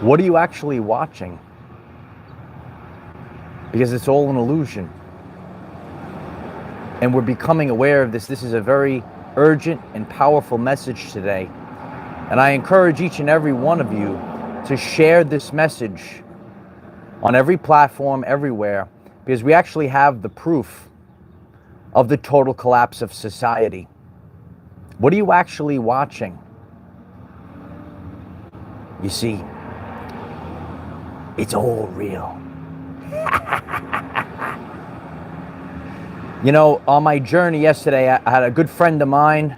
What are you actually watching? Because it's all an illusion. And we're becoming aware of this. This is a very urgent and powerful message today. And I encourage each and every one of you to share this message on every platform, everywhere, because we actually have the proof of the total collapse of society. What are you actually watching? You see, it's all real. You know, on my journey yesterday, I had a good friend of mine,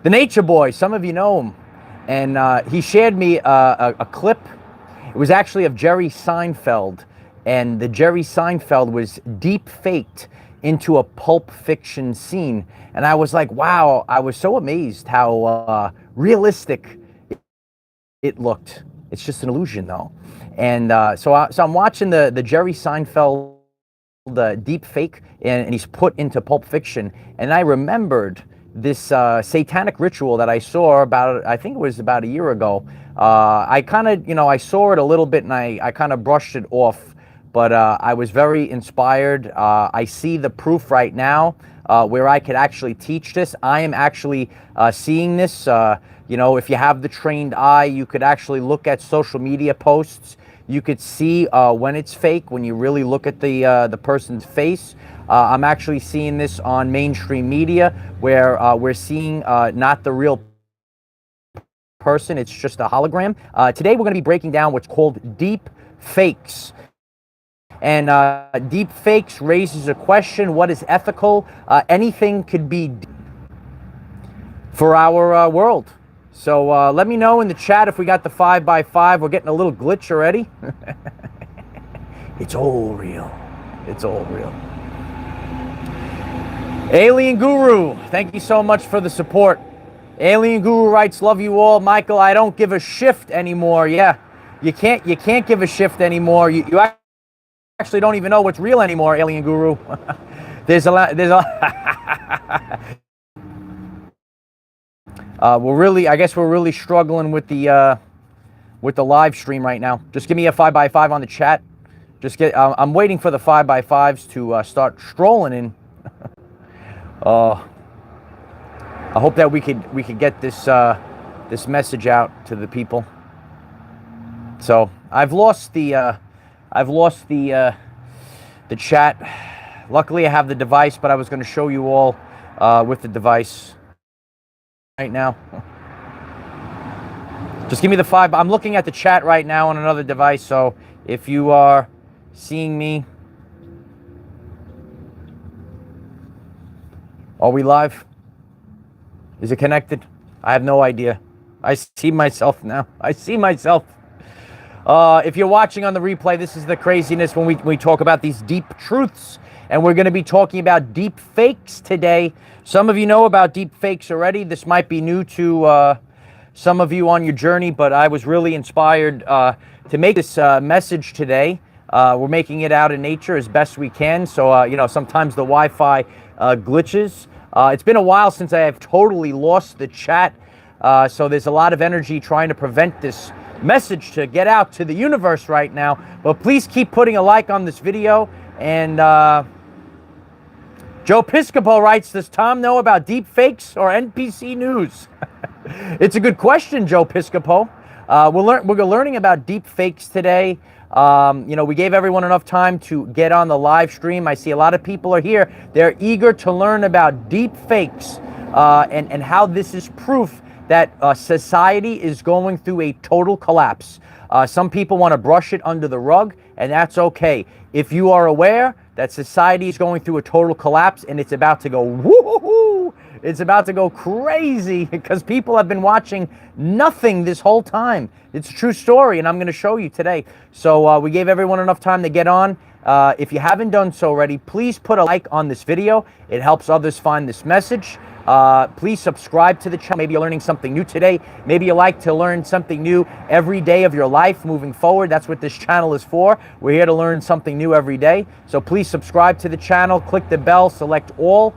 the Nature Boy. Some of you know him. And he shared me a clip. It was actually of Jerry Seinfeld. And the Jerry Seinfeld was deep faked into a Pulp Fiction scene. And I was like, wow, I was so amazed how realistic it looked. It's just an illusion, though. And so I'm watching the Jerry Seinfeld deep fake, and he's put into Pulp Fiction. And I remembered this satanic ritual that I saw about, I think it was about a year ago. I kind of, I saw it a little bit and I kind of brushed it off, but I was very inspired. I see the proof right now where I could actually teach this. I am actually seeing this. If you have the trained eye, you could actually look at social media posts. You could see when it's fake, when you really look at the person's face. I'm actually seeing this on mainstream media where we're seeing not the real person, it's just a hologram. Today we're going to be breaking down what's called deep fakes. And deep fakes raises a question: what is ethical? Anything could be for our world. So let me know in the chat if we got the 5x5. We're getting a little glitch already. It's all real. It's all real. Alien Guru, thank you so much for the support. Alien Guru writes, love you all. Michael, I don't give a shift anymore. Yeah, you can't give a shift anymore. You actually don't even know what's real anymore, Alien Guru. There's a lot. I guess we're really struggling with the live stream right now. Just give me a 5x5 on the chat. I'm waiting for the 5x5s to start strolling in. I hope that we could get this message out to the people. So I've lost the chat. Luckily I have the device, but I was going to show you all with the device right now. Just give me the 5. I'm looking at the chat right now on another device, so if you are seeing me, are we live? Is it connected? I have no idea. I see myself now. I see myself. If you're watching on the replay, this is the craziness when we talk about these deep truths. And we're going to be talking about deep fakes today. Some of you know about deep fakes already. This might be new to some of you on your journey, but I was really inspired to make this message today. We're making it out in nature as best we can. So, sometimes the Wi-Fi glitches. It's been a while since I have totally lost the chat. So there's a lot of energy trying to prevent this message to get out to the universe right now. But please keep putting a like on this video. And Joe Piscopo writes, does Tom know about deep fakes or NPC news? It's a good question, Joe Piscopo. We're learning about deep fakes today. We gave everyone enough time to get on the live stream. I see a lot of people are here. They're eager to learn about deep fakes and how this is proof that society is going through a total collapse. Some people want to brush it under the rug, and that's okay. If you are aware that society is going through a total collapse and it's about to go woo-hoo-hoo, it's about to go crazy because people have been watching nothing this whole time. It's a true story, and I'm going to show you today. So we gave everyone enough time to get on. If you haven't done so already, please put a like on this video. It helps others find this message. Please subscribe to the channel. Maybe you're learning something new today. Maybe you like to learn something new every day of your life moving forward. That's what this channel is for. We're here to learn something new every day. So please subscribe to the channel, click the bell, select all.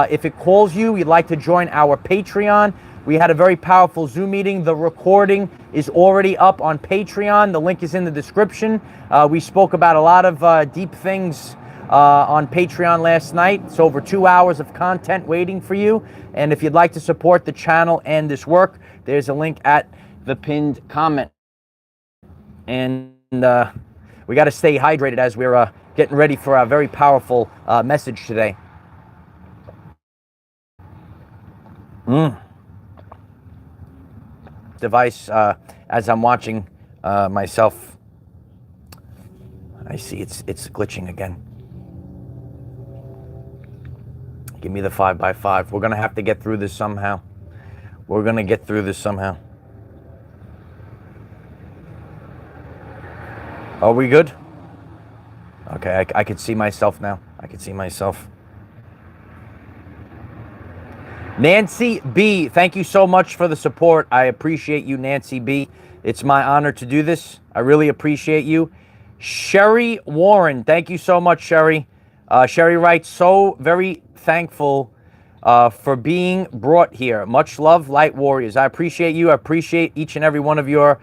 If it calls you, you'd like to join our Patreon, We had a very powerful Zoom meeting. The recording is already up on Patreon. The link is in the description. We spoke about a lot of deep things on Patreon last night. It's over 2 hours of content waiting for you. And if you'd like to support the channel and this work, there's a link at the pinned comment. And we got to stay hydrated as we're getting ready for a very powerful message today. Device as I'm watching myself. I see it's glitching again. Give me the 5x5. We're gonna have to get through this somehow. We're gonna get through this somehow. Are we good? Okay, I can see myself now. I can see myself. Nancy B, thank you so much for the support. I appreciate you, Nancy B. It's my honor to do this. I really appreciate you. Sherry Warren, thank you so much, Sherry. Sherry writes, so very thankful for being brought here. Much love, Light Warriors. I appreciate you. I appreciate each and every one of your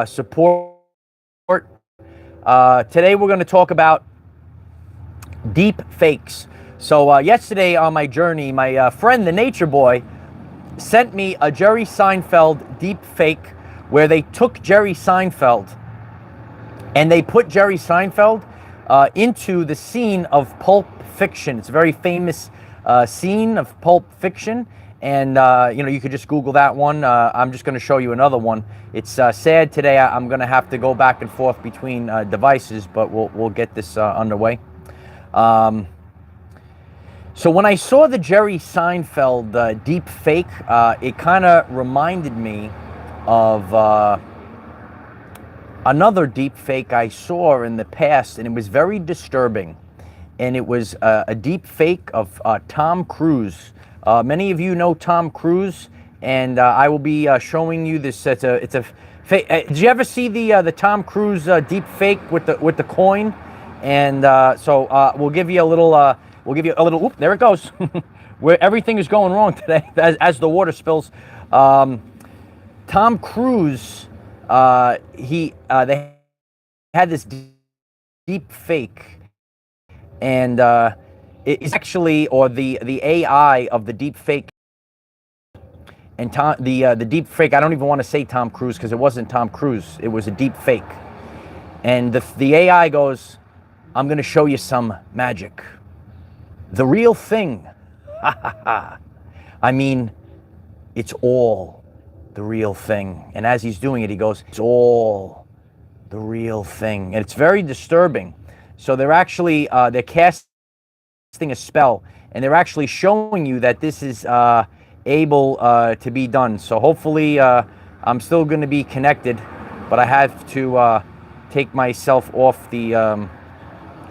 support. Today we're going to talk about deep fakes. So yesterday on my journey, my friend, the Nature Boy, sent me a Jerry Seinfeld deep fake where they took Jerry Seinfeld and they put Jerry Seinfeld into the scene of Pulp Fiction. It's a very famous scene of Pulp Fiction. And, you know, you could just Google that one. I'm just going to show you another one. It's sad today. I'm going to have to go back and forth between devices, but we'll get this underway. So when I saw the Jerry Seinfeld deep fake, it kind of reminded me of another deep fake I saw in the past, and it was very disturbing. And it was a deep fake of Tom Cruise. Many of you know Tom Cruise, and I will be showing you this. It's a fake. Did you ever see the Tom Cruise deep fake with the coin? And so we'll give you a little. We'll give you a little. Whoop, there it goes. Where everything is going wrong today as the water spills. Tom Cruise. They had this deep fake, and it's actually, or the AI of the deep fake, and the deep fake. I don't even want to say Tom Cruise because it wasn't Tom Cruise. It was a deep fake, and the AI goes, "I'm going to show you some magic. The real thing." I mean, it's all the real thing. And as he's doing it, he goes, "It's all the real thing." And it's very disturbing. So they're actually, they're casting a spell, and they're actually showing you that this is able to be done. So hopefully I'm still going to be connected, but I have to take myself off the,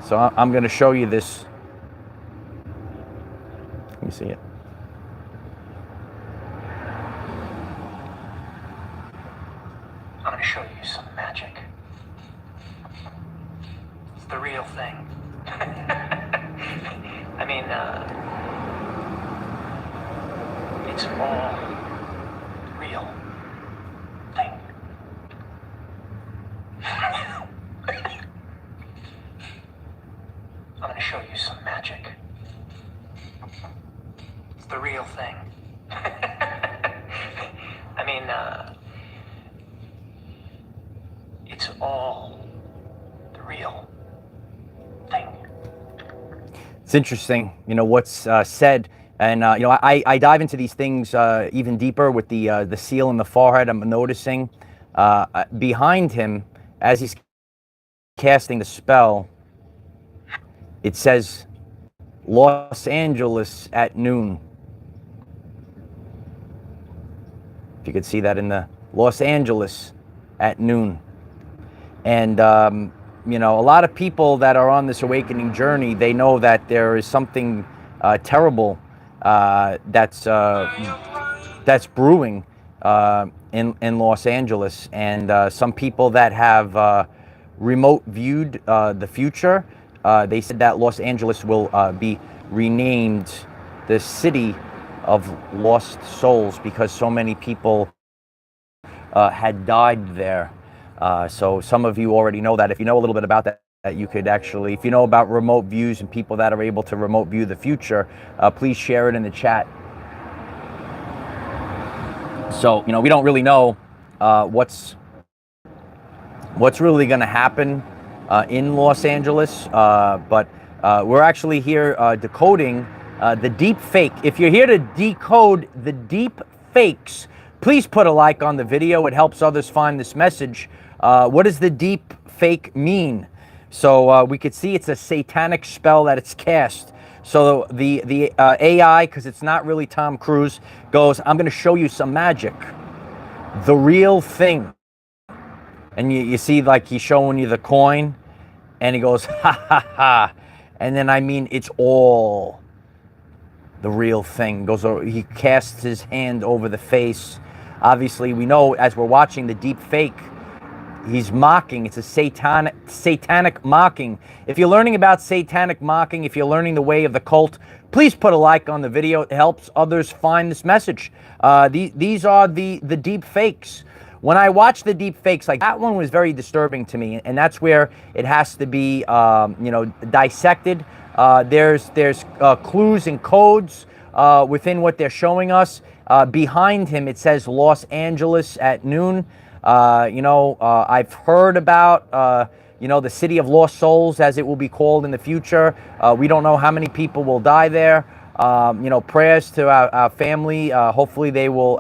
so I'm going to show you this. Let me see it. I'm going to show you some magic. It's the real thing. I mean, it's all the real thing. I'm going to show you some magic. It's the real thing. I mean, it's all the real thing. It's interesting, you know, what's said. And, you know, I dive into these things even deeper with the seal in the forehead. I'm noticing behind him, as he's casting the spell, it says Los Angeles at noon. If you could see that in the Los Angeles at noon. And, you know, a lot of people that are on this awakening journey, they know that there is something terrible that's brewing in Los Angeles. And some people that have remote viewed the future, they said that Los Angeles will be renamed the city of lost souls because so many people had died there. So some of you already know that. If you know a little bit about that, you could actually, if you know about remote views and people that are able to remote view the future, please share it in the chat. So, we don't really know what's really going to happen in Los Angeles, but we're actually here decoding the deep fake. If you're here to decode the deep fakes, please put a like on the video. It helps others find this message. What does the deep fake mean? So we could see it's a satanic spell that it's cast. So the AI, because it's not really Tom Cruise, goes, I'm going to show you some magic. The real thing. And you see, like, he's showing you the coin, and he goes, ha, ha, ha. And then, it's all the real thing. He casts his hand over the face. Obviously, we know, as we're watching the deep fake, he's mocking. It's a satanic mocking. If you're learning about satanic mocking, if you're learning the way of the cult, please put a like on the video. It helps others find this message. These are the deep fakes. When I watch the deep fakes, like that one was very disturbing to me, and that's where it has to be, dissected. There's clues and codes within what they're showing us. Behind him, it says Los Angeles at noon. I've heard about, the city of lost souls, as it will be called in the future. We don't know how many people will die there. Prayers to our family. Hopefully they will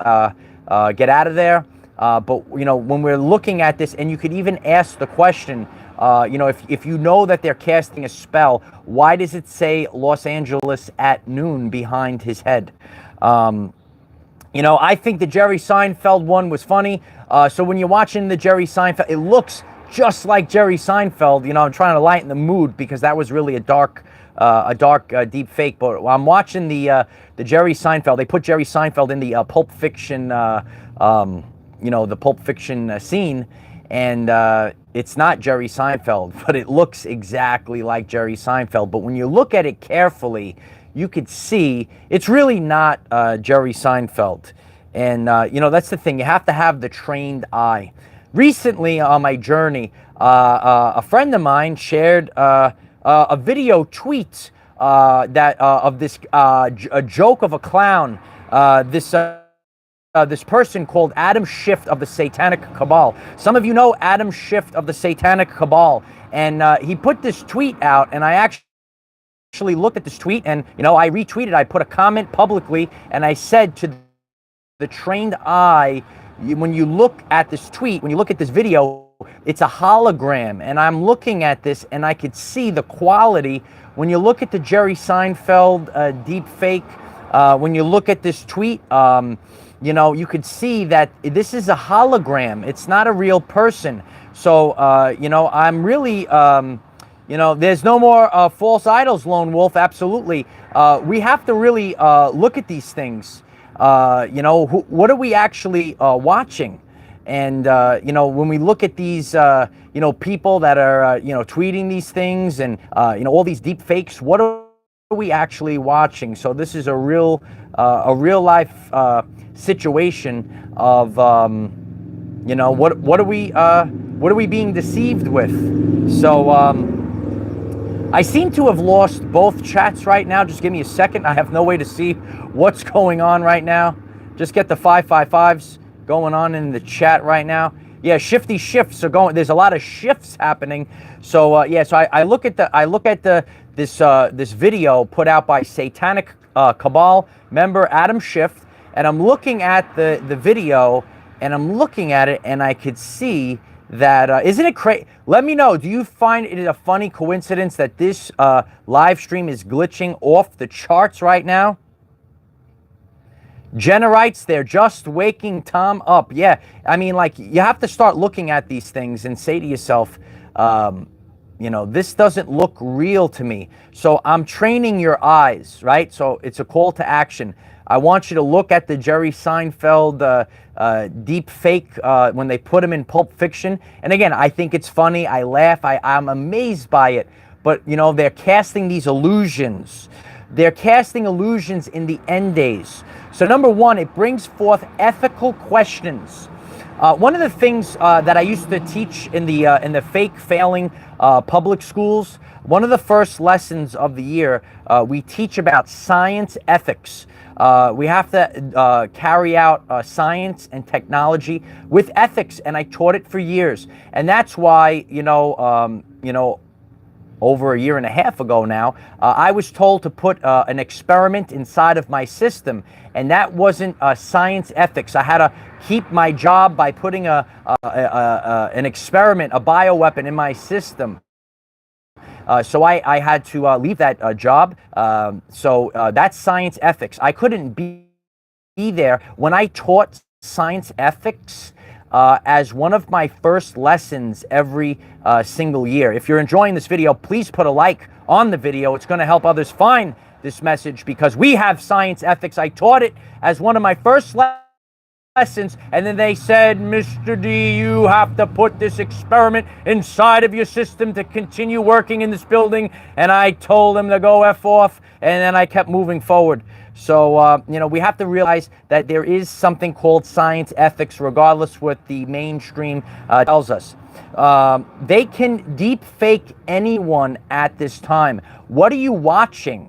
get out of there. But when we're looking at this, and you could even ask the question, if you know that they're casting a spell, why does it say Los Angeles at noon behind his head? I think the Jerry Seinfeld one was funny. So when you're watching the Jerry Seinfeld, it looks just like Jerry Seinfeld. I'm trying to lighten the mood because that was really a dark deep fake. But I'm watching the Jerry Seinfeld. They put Jerry Seinfeld in the Pulp Fiction, the Pulp Fiction scene, and it's not Jerry Seinfeld, but it looks exactly like Jerry Seinfeld. But when you look at it carefully, you could see it's really not Jerry Seinfeld. And, that's the thing. You have to have the trained eye. Recently on my journey, a friend of mine shared a video tweet of this a joke of a clown. This person called Adam Schiff of the Satanic Cabal. Some of you know Adam Schiff of the Satanic Cabal. And he put this tweet out, and I actually looked at this tweet, and I retweeted. I put a comment publicly, and I said to the trained eye, when you look at this tweet, when you look at this video, it's a hologram. And I'm looking at this, and I could see the quality. When you look at the Jerry Seinfeld deep fake, when you look at this tweet, you could see that this is a hologram. It's not a real person. So I'm really there's no more false idols, Lone Wolf. Absolutely. We have to really look at these things. What are we actually watching? And, when we look at these, people that are, tweeting these things and, all these deep fakes, what are we actually watching? So this is a real life situation of, what are we being deceived with? So, I seem to have lost both chats right now. Just give me a second. I have no way to see what's going on right now. Just get the 555s going on in the chat right now. Yeah, shifty shifts are going. There's a lot of shifts happening. So so I look at this video put out by Satanic Cabal member Adam Schiff, and I'm looking at the video, and I'm looking at it, and I could see that, isn't it crazy? Let me know, do you find it a funny coincidence that this live stream is glitching off the charts right now? Jenna writes, they're just waking Tom up. Yeah, you have to start looking at these things and say to yourself, this doesn't look real to me. So I'm training your eyes, right? So it's a call to action. I want you to look at the Jerry Seinfeld deep fake when they put him in Pulp Fiction. And again, I think it's funny. I laugh. I'm amazed by it. But, they're casting these illusions. They're casting illusions in the end days. So number one, it brings forth ethical questions. One of the things that I used to teach in the fake failing public schools, one of the first lessons of the year, we teach about science ethics. We have to carry out science and technology with ethics, and I taught it for years. And that's why, over a year and a half ago now, I was told to put an experiment inside of my system, and that wasn't science ethics. I had to keep my job by putting an experiment, a bioweapon in my system. So I had to leave that job. So that's science ethics. I couldn't be there when I taught science ethics as one of my first lessons every single year. If you're enjoying this video, please put a like on the video. It's going to help others find this message because we have science ethics. I taught it as one of my first lessons, and then they said, Mr. D, you have to put this experiment inside of your system to continue working in this building. And I told them to go F off, and then I kept moving forward. So, we have to realize that there is something called science ethics, regardless what the mainstream tells us. They can deep fake anyone at this time. What are you watching?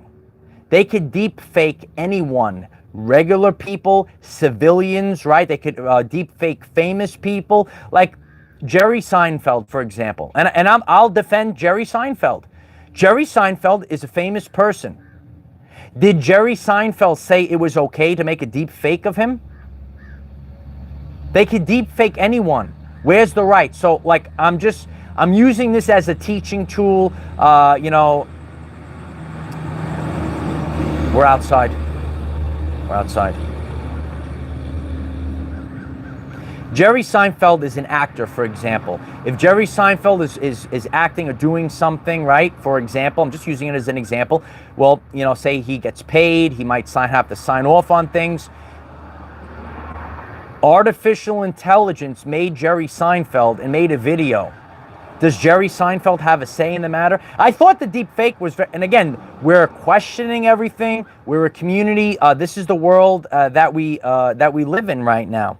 They could deep fake anyone. Regular people, civilians, right? They could deep fake famous people, like Jerry Seinfeld, for example. And I'll defend Jerry Seinfeld. Jerry Seinfeld is a famous person. Did Jerry Seinfeld say it was okay to make a deep fake of him? They could deep fake anyone. Where's the right? So, like, I'm using this as a teaching tool. We're outside. We're outside. Jerry Seinfeld is an actor, for example. If Jerry Seinfeld is acting or doing something, right, for example, I'm just using it as an example, well, say he gets paid, he might have to sign off on things. Artificial intelligence made Jerry Seinfeld and made a video. Does Jerry Seinfeld have a say in the matter? I thought the deep fake was, and again, we're questioning everything. We're a community. This is the world that we live in right now.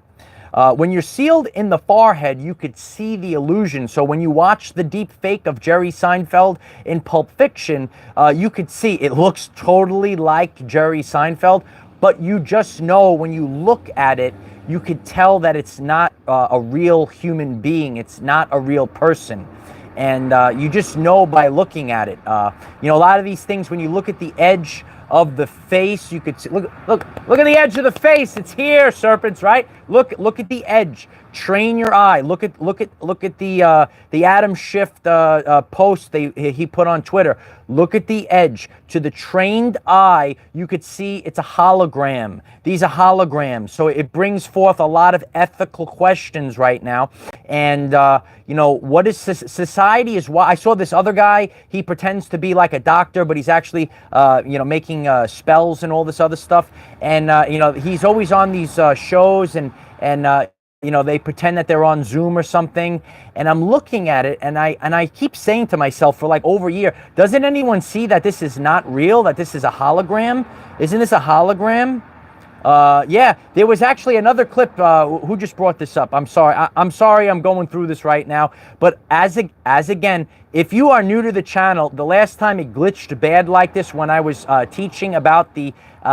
When you're sealed in the forehead, you could see the illusion. So when you watch the deep fake of Jerry Seinfeld in Pulp Fiction, you could see it looks totally like Jerry Seinfeld, but you just know when you look at it, you could tell that it's not a real human being. It's not a real person. And you just know by looking at it. A lot of these things, when you look at the edge of the face, you could see, look at the edge of the face. It's here, serpents, right? Look at the edge. Train your eye. Look at the Adam Schiff post he put on Twitter. Look at the edge. To the trained eye, you could see it's a hologram. These are holograms, so it brings forth a lot of ethical questions right now. And what is society? Is why I saw this other guy. He pretends to be like a doctor, but he's actually making spells and all this other stuff. And he's always on these shows and they pretend that they're on Zoom or something, and I'm looking at it, and I keep saying to myself for like over a year, doesn't anyone see that this is not real, that this is a hologram? Isn't this a hologram? Yeah, there was actually another clip. Who just brought this up? I'm sorry. I'm sorry I'm going through this right now. But as again, if you are new to the channel, the last time it glitched bad like this when I was teaching about the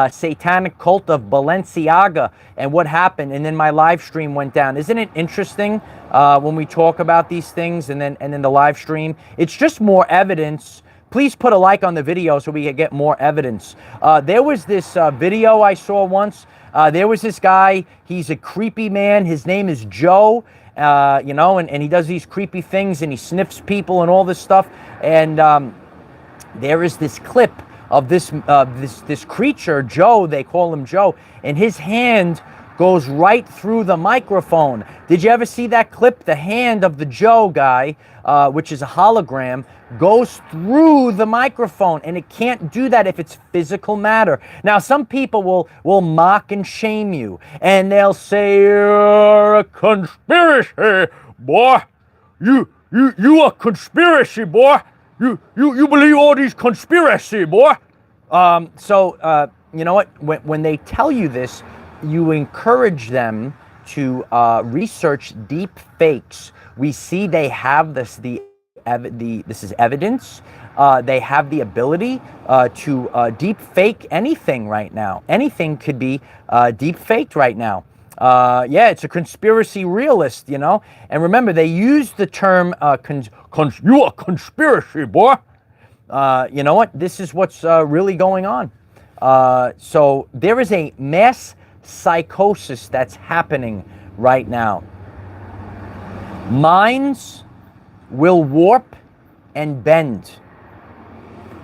satanic cult of Balenciaga and what happened, and then my live stream went down. Isn't it interesting when we talk about these things and then the live stream? It's just more evidence. Please put a like on the video so we can get more evidence. There was this video I saw once. There was this guy. He's a creepy man. His name is Joe, and he does these creepy things, and he sniffs people and all this stuff. And there is this clip of this creature, Joe. They call him Joe, and his hand goes right through the microphone. Did you ever see that clip? The hand of the Joe guy, which is a hologram, goes through the microphone, and it can't do that if it's physical matter. Now, some people will mock and shame you, and they'll say, you're a conspiracy, boy. You a conspiracy, boy. You believe all these conspiracy, boy. You know what? When they tell you this, you encourage them to research deep fakes. We see they have this this is evidence. They have the ability to deep fake anything right now. Anything could be deep faked right now. Yeah, it's a conspiracy realist, you know. And remember, they use the term you a conspiracy, boy. You know what? This is what's really going on. So there is a mass psychosis that's happening right now. Minds will warp and bend.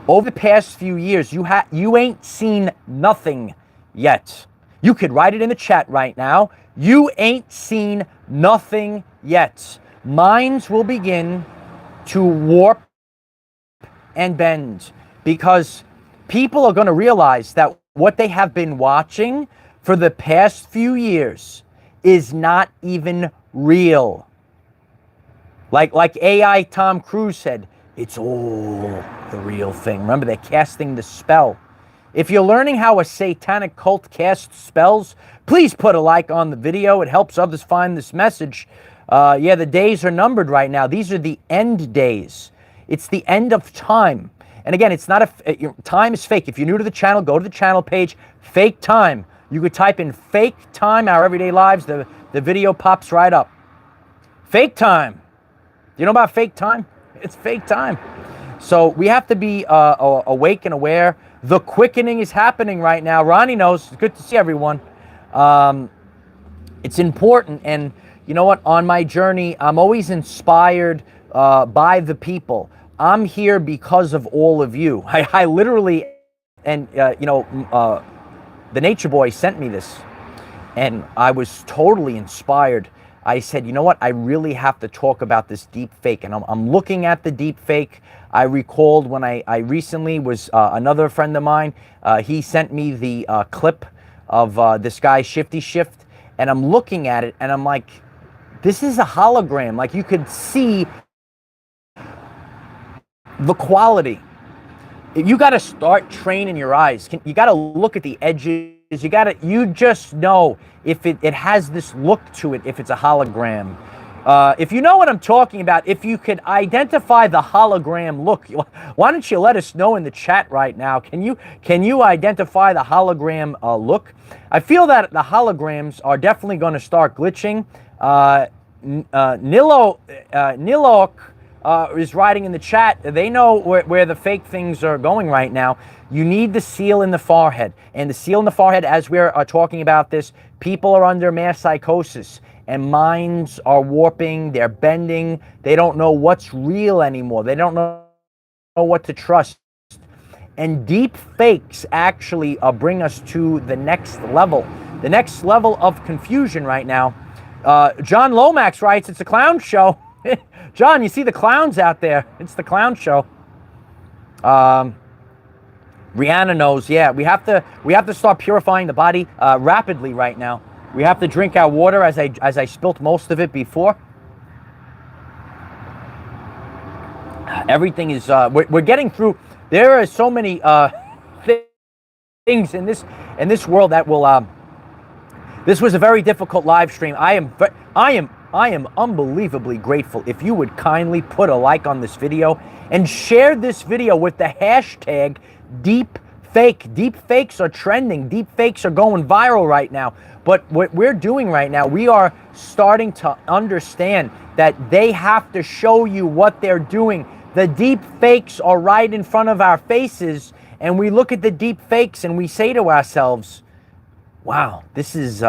Over the past few years, you ain't seen nothing yet. You could write it in the chat right now. You ain't seen nothing yet. Minds will begin to warp and bend because people are going to realize that what they have been watching for the past few years is not even real. Like AI Tom Cruise said, it's all the real thing. Remember, they're casting the spell. If you're learning how a satanic cult casts spells, please put a like on the video. It helps others find this message. Yeah, the days are numbered right now. These are the end days. It's the end of time. And again, it's not time is fake. If you're new to the channel, go to the channel page, fake time. You could type in fake time, our everyday lives. The video pops right up. Fake time. You know about fake time? It's fake time. So we have to be awake and aware. The quickening is happening right now. Ronnie knows. It's good to see everyone. It's important. And you know what? On my journey, I'm always inspired by the people. I'm here because of all of you. I literally, and the Nature Boy sent me this, and I was totally inspired. I said, you know what? I really have to talk about this deep fake. And I'm looking at the deep fake. I recalled when I recently was another friend of mine. He sent me the clip of this guy, Shifty Shift. And I'm looking at it and I'm like, this is a hologram. Like you could see the quality. You got to start training your eyes. You got to look at the edges. You just know if it has this look to it, if it's a hologram. If you know what I'm talking about, if you could identify the hologram look, why don't you let us know in the chat right now? Can you identify the hologram look? I feel that the holograms are definitely going to start glitching. Nilok is writing in the chat. They know where the fake things are going right now. You need the seal in the forehead. And the seal in the forehead, as we're talking about this, people are under mass psychosis. And minds are warping, they're bending. They don't know what's real anymore. They don't know what to trust. And deep fakes actually bring us to the next level. The next level of confusion right now. John Lomax writes, it's a clown show. John, you see the clowns out there. It's the clown show. Rihanna knows. Yeah, we have to start purifying the body rapidly right now. We have to drink our water as I spilt most of it before. Everything is we're getting through. There are so many things in this world that will. This was a very difficult live stream. I am unbelievably grateful if you would kindly put a like on this video and share this video with the hashtag DeepFake. Deepfakes are trending. Deepfakes are going viral right now. But what we're doing right now, we are starting to understand that they have to show you what they're doing. The deepfakes are right in front of our faces, and we look at the deepfakes and we say to ourselves, wow, this is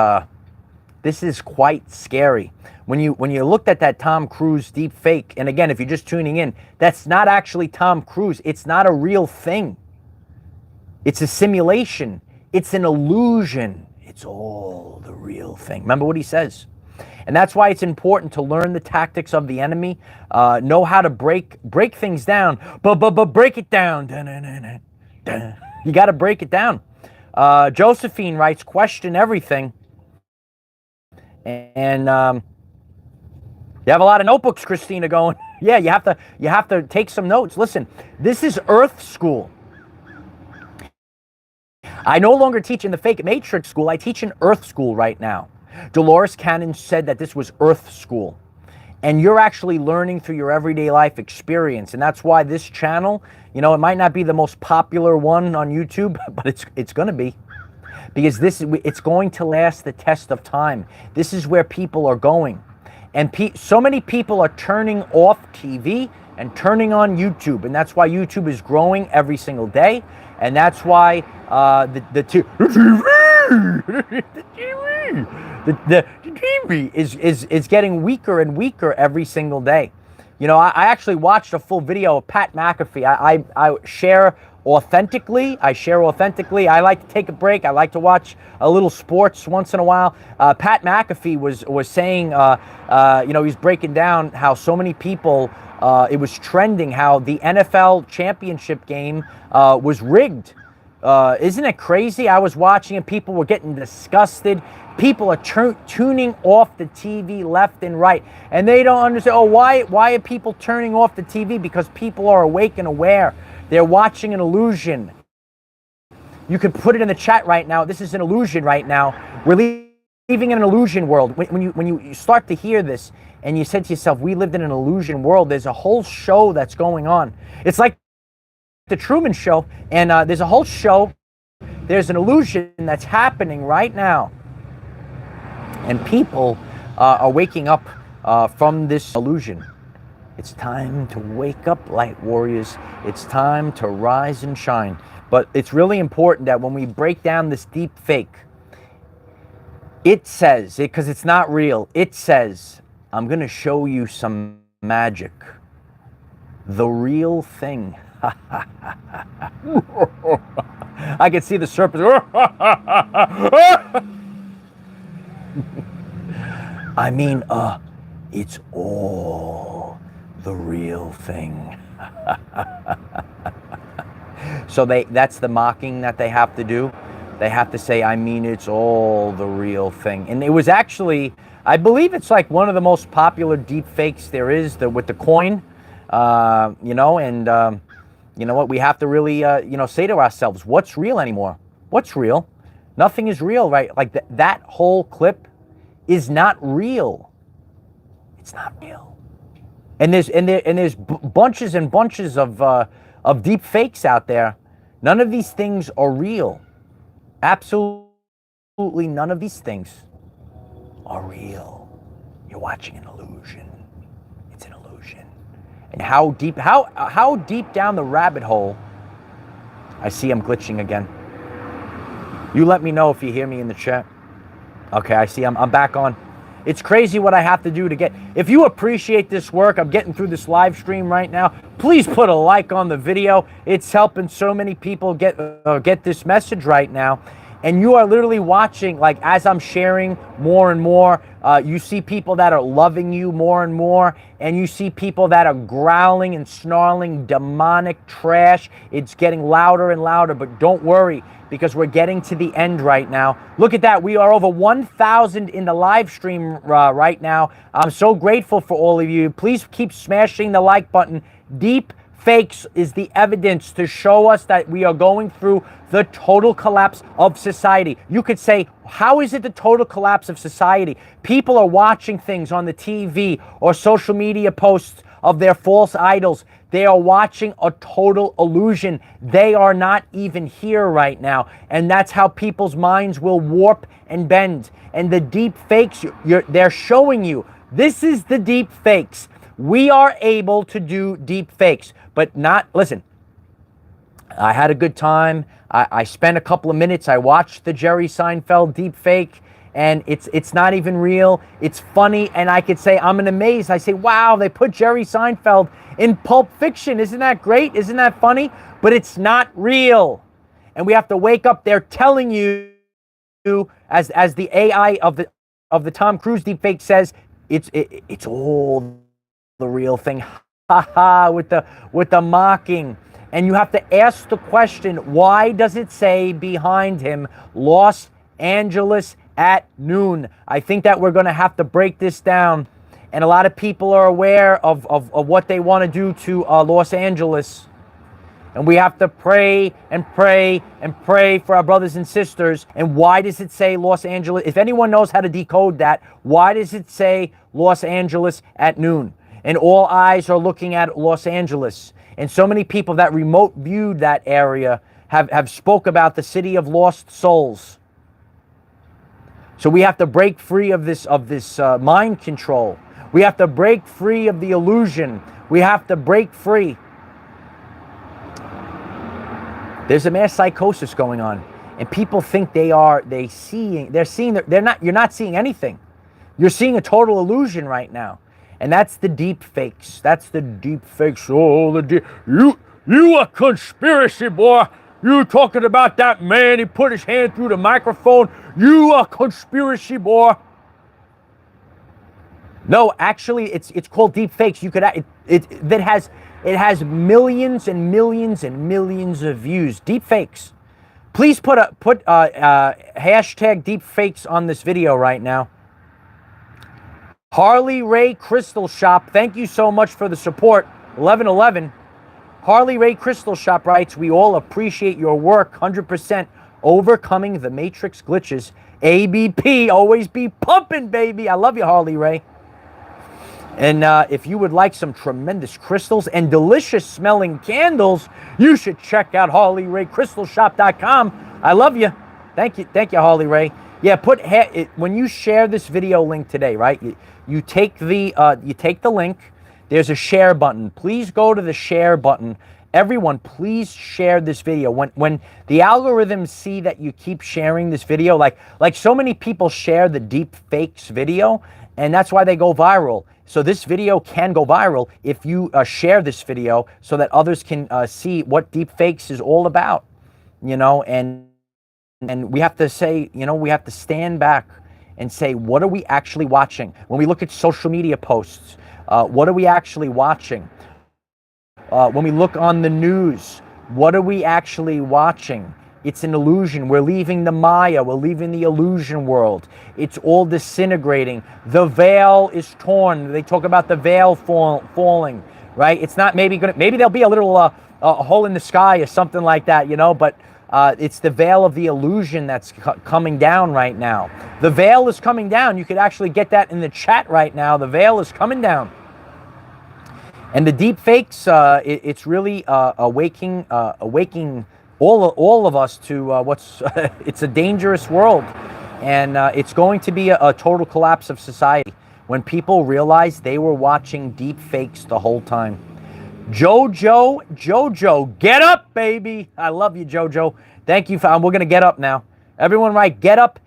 quite scary. When you looked at that Tom Cruise deep fake, and again, if you're just tuning in, that's not actually Tom Cruise. It's not a real thing. It's a simulation. It's an illusion. It's all the real thing. Remember what he says. And that's why it's important to learn the tactics of the enemy, know how to break things down, but break it down. You got to break it down. Josephine writes, question everything. And you have a lot of notebooks, Christina, going. Yeah, you have to take some notes. Listen, this is Earth School. I no longer teach in the fake matrix school. I teach in Earth school right now. Dolores Cannon said that this was Earth school. And you're actually learning through your everyday life experience. And that's why this channel, you know, it might not be the most popular one on YouTube, but it's going to be. Because it's going to last the test of time. This is where people are going. And so many people are turning off TV and turning on YouTube. And that's why YouTube is growing every single day. And that's why the TV is getting weaker and weaker every single day. You know, I actually watched a full video of Pat McAfee. I share authentically. I like to take a break. I like to watch a little sports once in a while. Pat McAfee was saying, you know, he's breaking down how so many people, it was trending how the NFL championship game was rigged. Isn't it crazy? I was watching and people were getting disgusted. People are tuning off the TV left and right. And they don't understand, oh, why are people turning off the TV? Because people are awake and aware. They're watching an illusion. You could put it in the chat right now. This is an illusion right now. We're living in an illusion world. When you start to hear this and you said to yourself, we lived in an illusion world, there's a whole show that's going on. It's like the Truman Show, and there's a whole show. There's an illusion that's happening right now. And people are waking up from this illusion. It's time to wake up, light warriors. It's time to rise and shine. But it's really important that when we break down this deep fake, it says, because it's not real, it says, I'm going to show you some magic. The real thing. I can see the serpent. I mean, it's all the real thing. So that's the mocking that they have to do. They have to say, I mean, it's all the real thing. And it was actually, I believe it's like one of the most popular deep fakes there is, with the coin, you know, and you know what, we have to really, you know, say to ourselves, what's real anymore? What's real? Nothing is real, right? Like that whole clip is not real. It's not real. And there's bunches and bunches of deep fakes out there. None of these things are real. Absolutely none of these things are real. You're watching an illusion. It's an illusion. And how deep down the rabbit hole? I see I'm glitching again. You let me know if you hear me in the chat. Okay, I see I'm back on. It's crazy what I have to do to get. If you appreciate this work, I'm getting through this live stream right now. Please put a like on the video. It's helping so many people get this message right now. And you are literally watching, like, as I'm sharing more and more, you see people that are loving you more and more, and you see people that are growling and snarling demonic trash. It's getting louder and louder, but don't worry, because we're getting to the end right now. Look at that. We are over 1,000 in the live stream right now. I'm so grateful for all of you. Please keep smashing the like button. Deep fakes is the evidence to show us that we are going through the total collapse of society. You could say, how is it the total collapse of society? People are watching things on the TV or social media posts of their false idols. They are watching a total illusion. They are not even here right now. And that's how people's minds will warp and bend. And the deep fakes, they're showing you, this is the deep fakes. We are able to do deep fakes, but not, listen, I had a good time. I spent a couple of minutes. I watched the Jerry Seinfeld deep fake, and it's not even real. It's funny, and I could say I'm amazed. I say, wow, they put Jerry Seinfeld in Pulp Fiction. Isn't that great? Isn't that funny? But it's not real. And we have to wake up. They're telling you, as the AI of the Tom Cruise deep fake says, it's all the real thing. Ha ha, with the mocking. And you have to ask the question, why does it say behind him, Los Angeles at noon? I think that we're going to have to break this down. And a lot of people are aware of what they want to do to Los Angeles. And we have to pray and pray and pray for our brothers and sisters. And why does it say Los Angeles? If anyone knows how to decode that, why does it say Los Angeles at noon? And all eyes are looking at Los Angeles. And so many people that remote viewed that area have spoke about the city of lost souls. So we have to break free of this mind control. We have to break free of the illusion. We have to break free. There's a mass psychosis going on, and people think you're not seeing anything. You're seeing a total illusion right now. And that's the deep fakes. That's the deep fakes. Oh, you a conspiracy boy. You talking about that man, he put his hand through the microphone. You a conspiracy boy. No, actually, it's called deep fakes. You could it has millions and millions and millions of views. Deep fakes. Please put hashtag deep fakes on this video right now. Harley Ray Crystal Shop, thank you so much for the support. 1111. Harley Ray Crystal Shop writes, we all appreciate your work. 100% overcoming the matrix glitches. ABP, always be pumping, baby. I love you, Harley Ray. And if you would like some tremendous crystals and delicious smelling candles, you should check out HarleyRayCrystalShop.com. I love you. Thank you, Harley Ray. Yeah, when you share this video link today, right? You take the link. There's a share button. Please go to the share button. Everyone, please share this video. When the algorithms see that you keep sharing this video, like so many people share the deep fakes video, and that's why they go viral. So this video can go viral if you share this video so that others can see what deep fakes is all about, and we have to say, we have to stand back and say, what are we actually watching? When we look at social media posts, what are we actually watching? When we look on the news, what are we actually watching? It's an illusion. We're leaving the Maya. We're leaving the illusion world. It's all disintegrating. The veil is torn. They talk about the veil falling, right? It's not maybe there'll be a little a hole in the sky or something like that, but it's the veil of the illusion that's coming down right now. The veil is coming down. You could actually get that in the chat right now. The veil is coming down. And the deep fakes, it's really awakening all of us to it's a dangerous world. And it's going to be a total collapse of society when people realize they were watching deep fakes the whole time. Jojo, get up, baby. I love you, Jojo. Thank you. We're going to get up now. Everyone, right? Get up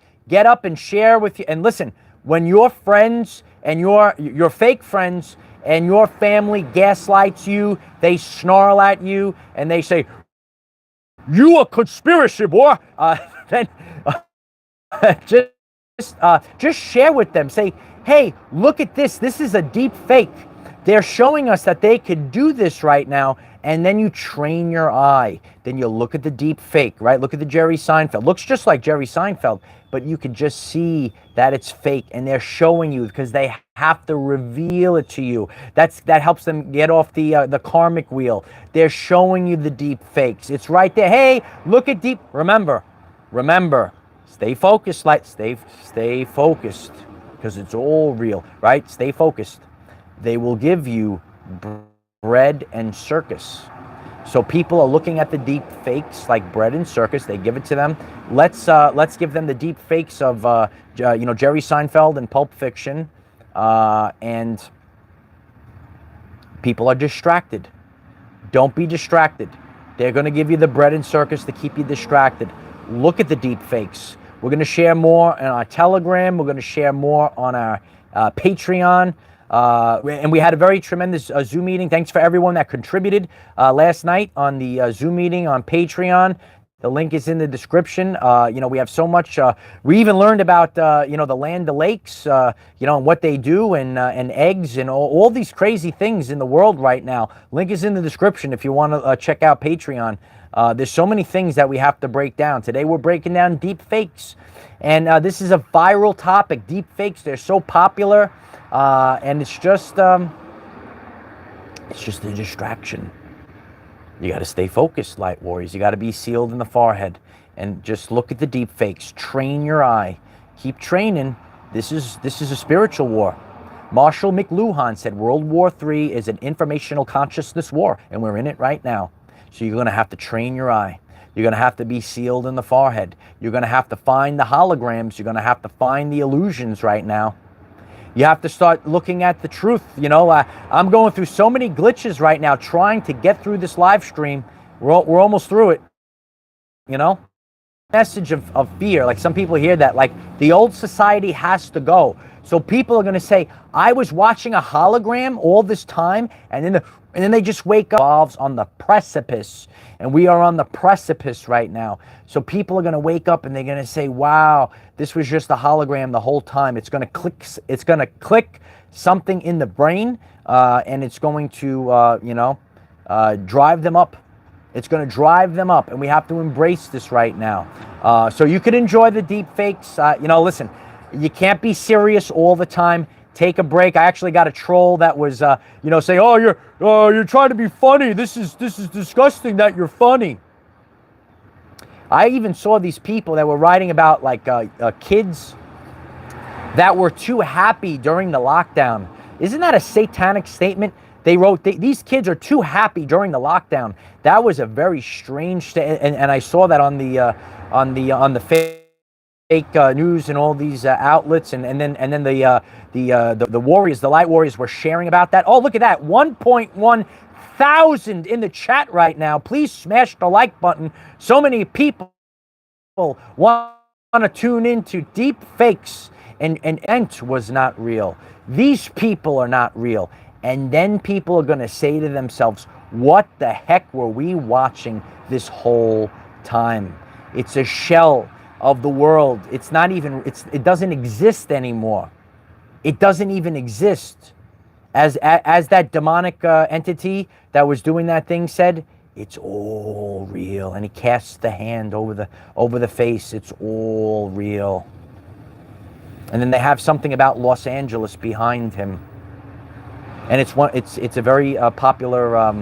and share with you. And listen, when your friends and your fake friends and your family gaslights you, they snarl at you, and they say, you a conspiracy boy, then just share with them. Say, hey, look at this. This is a deep fake. They're showing us that they could do this right now, and then you train your eye. Then you look at the deep fake, right? Look at the Jerry Seinfeld. Looks just like Jerry Seinfeld, but you can just see that it's fake, and they're showing you because they have to reveal it to you. That helps them get off the karmic wheel. They're showing you the deep fakes. It's right there. Hey, look at deep. Remember, stay focused. Stay focused, because it's all real, right? Stay focused. They will give you bread and circus. So people are looking at the deep fakes like bread and circus. They give it to them. Let's give them the deep fakes of Jerry Seinfeld and Pulp Fiction, and people are distracted. Don't be distracted. They're going to give you the bread and circus to keep you distracted. Look at the deep fakes. We're going to share more on our Telegram. We're going to share more on our Patreon. And we had a very tremendous Zoom meeting. Thanks for everyone that contributed last night on the Zoom meeting on Patreon. The link is in the description. We have so much. We even learned about, the Land O'Lakes, and what they do, and eggs, and all these crazy things in the world right now. Link is in the description if you want to check out Patreon. There's so many things that we have to break down. Today we're breaking down deep fakes. And this is a viral topic. Deep fakes, they're so popular. And it's just a distraction. You got to stay focused, light warriors. You got to be sealed in the forehead. And just look at the deep fakes. Train your eye. Keep training. This is a spiritual war. Marshall McLuhan said World War III is an informational consciousness war, and we're in it right now. So you're going to have to train your eye. You're going to have to be sealed in the forehead. You're going to have to find the holograms. You're going to have to find the illusions right now. You have to start looking at the truth. You know, I'm going through so many glitches right now trying to get through this live stream. We're almost through it, you know? Message of fear. Like some people hear that, like the old society has to go. So people are going to say, I was watching a hologram all this time, and then they just wake up on the precipice. And we are on the precipice right now. So people are going to wake up and they're going to say, wow, this was just a hologram the whole time. It's going to click something in the brain, and it's going to, drive them up. It's going to drive them up, and we have to embrace this right now. So you could enjoy the deep fakes. Listen, you can't be serious all the time. Take a break. I actually got a troll that was, saying, "Oh, you're trying to be funny. This is disgusting that you're funny." I even saw these people that were writing about like kids that were too happy during the lockdown. Isn't that a satanic statement? They wrote, these kids are too happy during the lockdown. That was a very strange statement, and I saw that on the fake news and all these outlets, and then the warriors, the light warriors, were sharing about that. Oh, look at that, 1.1 thousand in the chat right now. Please smash the like button. So many people want to tune into deep fakes, and Ent was not real. These people are not real. And then people are going to say to themselves, what the heck were we watching this whole time? It's a shell of the world. It doesn't exist anymore. It doesn't even exist. As that demonic entity that was doing that thing said, it's all real. And he casts the hand over the face. It's all real. And then they have something about Los Angeles behind him. And it's a very popular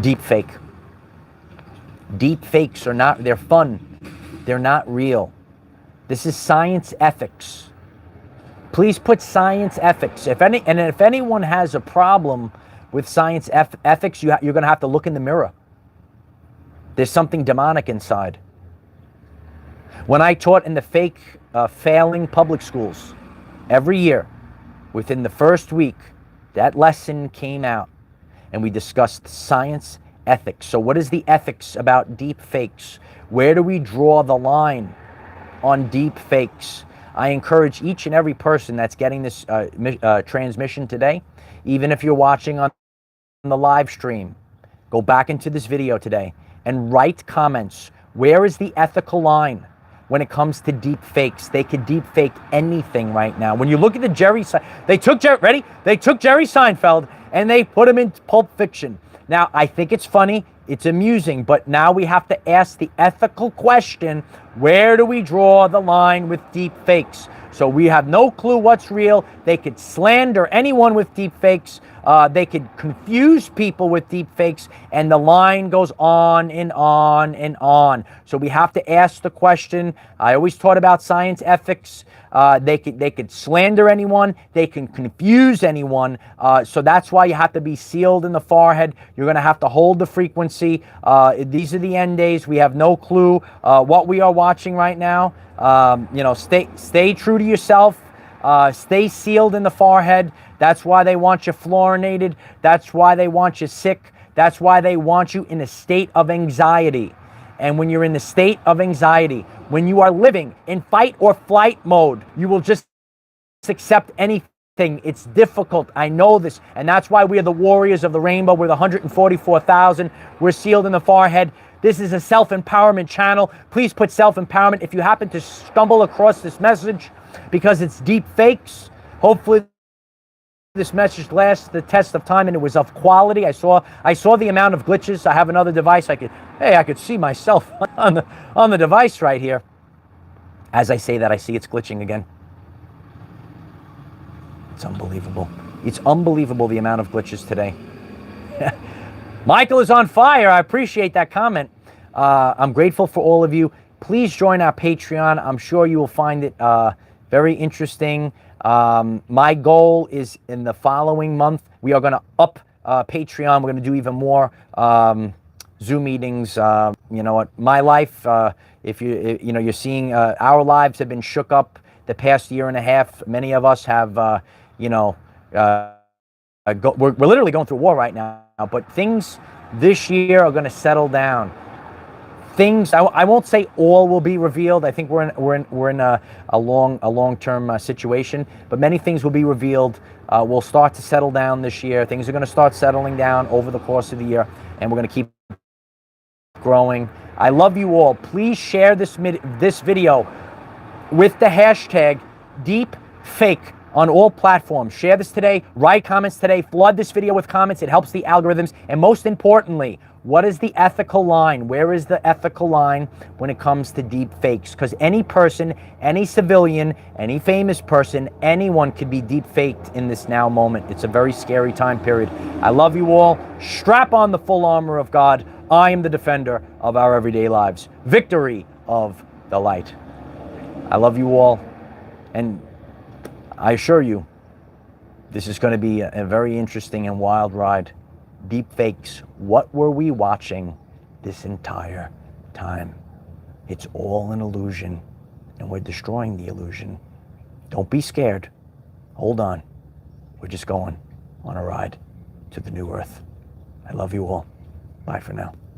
deep fake. Deep fakes they're fun. They're not real. This is science ethics. Please put science ethics. If anyone has a problem with science ethics, you're going to have to look in the mirror. There's something demonic inside. When I taught in the fake failing public schools every year, within the first week, that lesson came out, and we discussed science ethics. So what is the ethics about deep fakes? Where do we draw the line on deep fakes? I encourage each and every person that's getting this transmission today, even if you're watching on the live stream, go back into this video today and write comments. Where is the ethical line? When it comes to deep fakes, they could deep fake anything right now. When you look at they took Jerry Seinfeld and they put him in Pulp Fiction. Now, I think it's funny, it's amusing, but now we have to ask the ethical question, where do we draw the line with deep fakes? So we have no clue what's real. They could slander anyone with deep fakes. They could confuse people with deep fakes, and the line goes on and on and on. So we have to ask the question. I always taught about science ethics. They could slander anyone. They can confuse anyone. So that's why you have to be sealed in the forehead. You're going to have to hold the frequency. These are the end days. We have no clue what we are watching right now. Stay true to yourself. Stay sealed in the forehead. That's why they want you fluorinated. That's why they want you sick. That's why they want you in a state of anxiety. And when you're in the state of anxiety, when you are living in fight or flight mode, you will just accept anything. It's difficult. I know this. And that's why we are the warriors of the rainbow. We're the 144,000. We're sealed in the forehead. This is a self-empowerment channel. Please put self-empowerment if you happen to stumble across this message, because it's deep fakes. Hopefully this message lasts the test of time and it was of quality. I saw the amount of glitches. I have another device. I could see myself on the device right here. As I say that, I see it's glitching again. It's unbelievable. It's unbelievable the amount of glitches today. Michael is on fire. I appreciate that comment. I'm grateful for all of you. Please join our Patreon. I'm sure you will find it very interesting. My goal is in the following month, we are going to up Patreon. We're going to do even more Zoom meetings. You know what? My life, if you're seeing our lives have been shook up the past year and a half. Many of us have, we're literally going through war right now, but things this year are going to settle down. Things I won't say all will be revealed. I think we're in a long-term situation, but many things will be revealed. We'll start to settle down this year. Things are going to start settling down over the course of the year, and we're going to keep growing. I love you all. Please share this video with the hashtag DeepFake on all platforms. Share this today, write comments today, flood this video with comments. It helps the algorithms. And most importantly, what is the ethical line? Where is the ethical line when it comes to deep fakes? Because any person, any civilian, any famous person, anyone could be deep faked in this now moment. It's a very scary time period. I love you all. Strap on the full armor of God. I am the defender of our everyday lives. Victory of the light. I love you all. And I assure you, this is going to be a very interesting and wild ride. Deep fakes. What were we watching this entire time? It's all an illusion, and we're destroying the illusion. Don't be scared. Hold on. We're just going on a ride to the new earth. I love you all. Bye for now.